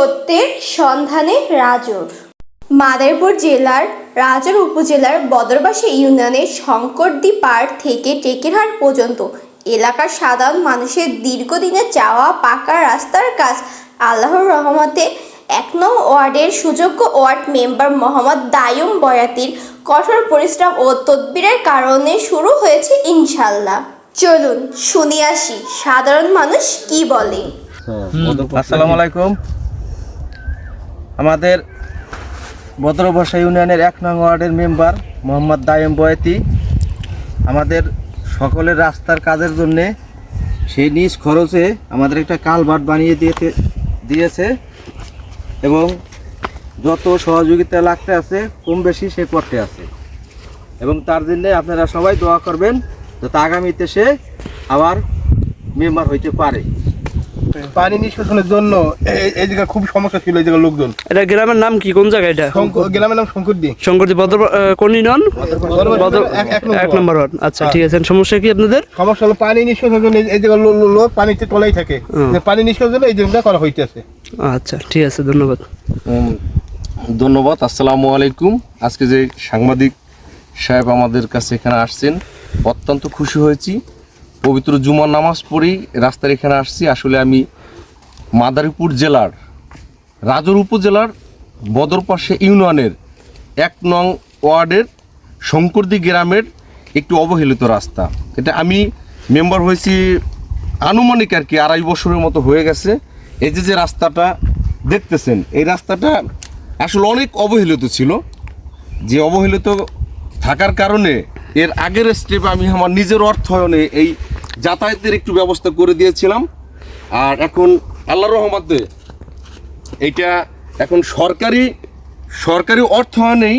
সত্যের সন্ধানে রাজর। মাদারীপুর জেলার রাজর উপজেলার বদরবাসী ইউনিয়নের শঙ্করদী পাড় থেকে টেকেরহাট পর্যন্ত এলাকার সাধারণ মানুষের দীর্ঘদিনের চাওয়া পাকা রাস্তার কাজ আল্লাহর রহমতে ১ নং ওয়ার্ডের সুযোগ্য ওয়ার্ড মেম্বার মোহাম্মদ দায়ুম বয়াতির কঠোর পরিশ্রম ও তদবিরের কারণে শুরু হয়েছে ইনশাল্লাহ। চলুন শুনে আসি সাধারণ মানুষ কি বলে। আসসালামু আলাইকুম। আমাদের বদরবাসী ইউনিয়নের ১ নং ওয়ার্ডের মেম্বার মোহাম্মদ দায়ুম বয়াতি আমাদের সকলের রাস্তার কাজের জন্যে সেই নিজ খরচে আমাদের একটা কালভার্ট বানিয়ে দিয়েছে এবং যত সহযোগিতা লাগতে আছে কম বেশি সে করতে আছে এবং তার জন্যে আপনারা সবাই দোয়া করবেন যাতে আগামীতে সে আবার মেম্বার হইতে পারে। পানি নিষ্কাশনের জন্য এই জায়গা খুব সমস্যা ছিল। এই জায়গার লোকজন, এটা গ্রামের নাম কি, কোন জায়গা এটা? গ্রামের নাম শঙ্করদী। কোন ইউনিয়ন? ১ নম্বর ওয়ার্ড। আচ্ছা, ঠিক আছে। সমস্যা কি আপনাদের? সমস্যা হলো পানি নিষ্কাশনের জন্য এই জায়গার লোক পানিতে তলাই থাকে, পানি নিষ্কাশনের জন্য এই জিনিসটা করা হইতেছে। আচ্ছা, ঠিক আছে, ধন্যবাদ। ধন্যবাদ। আসসালামু আলাইকুম। আজকে যে সাংবাদিক সাহেব আমাদের কাছে এখানে আসছেন, অত্যন্ত খুশি হয়েছি। পবিত্র জুমার নামাজ পড়েই রাস্তার এখানে আসছি। আসলে আমি মাদারীপুর জেলার রাজর উপজেলার বদরপাশা ইউনিয়নের ১ নং ওয়ার্ডের শঙ্করদী গ্রামের একটু অবহেলিত রাস্তা। এটা আমি মেম্বার হয়েছি আনুমানিক আর কি ২.৫ বছরের মতো হয়ে গেছে। এই যে রাস্তাটা দেখতেছেন, এই রাস্তাটা আসলে অনেক অবহেলিত ছিল। যে অবহেলিত থাকার কারণে এর আগের স্টেপে আমি আমার নিজের অর্থায়নে এই যাতায়াতের একটু ব্যবস্থা করে দিয়েছিলাম। আর এখন আল্লাহর রহমতে এইটা এখন সরকারি অর্থায়নেই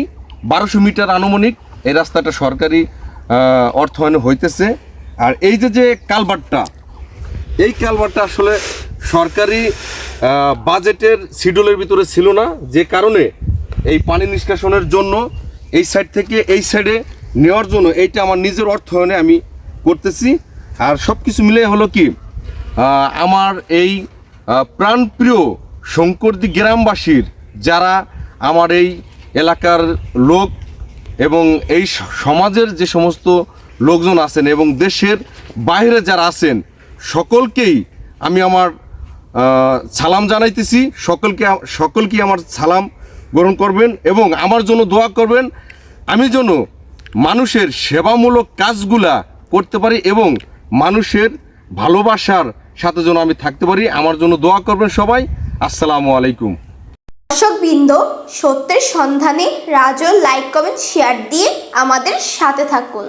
১২০০ মিটার আনুমানিক এই রাস্তাটা সরকারি অর্থায়নে হইতেছে। আর এই যে কালভার্টটা, এই কালভার্টটা আসলে সরকারি বাজেটের শিডিউলের ভিতরে ছিল না, যে কারণে এই পানি নিষ্কাশনের জন্য এই সাইড থেকে এই সাইডে নেওয়ার জন্য এইটা আমার নিজের অর্থায়নে আমি করতেছি। আর সব কিছু মিলে হলো কি, আমার এই প্রাণপ্রিয় শঙ্করদী গ্রামবাসীর যারা আমার এই এলাকার লোক এবং এই সমাজের যে সমস্ত লোকজন আছেন এবং দেশের বাইরে যারা আছেন, সকলকেই আমি আমার সালাম জানাইতেছি। সকলকে আমার সালাম গ্রহণ করবেন এবং আমার জন্য দোয়া করবেন, আমি যেন মানুষের সেবামূলক কাজগুলা করতে পারি এবং মানুষের ভালোবাসার সাথে যেন আমি থাকতে পারি। আমার জন্য দোয়া করবেন সবাই। আসসালামু আলাইকুম। দর্শকবৃন্দ, সত্যের সন্ধানে রাজর লাইক কমেন্ট শেয়ার দিয়ে আমাদের সাথে থাকুন।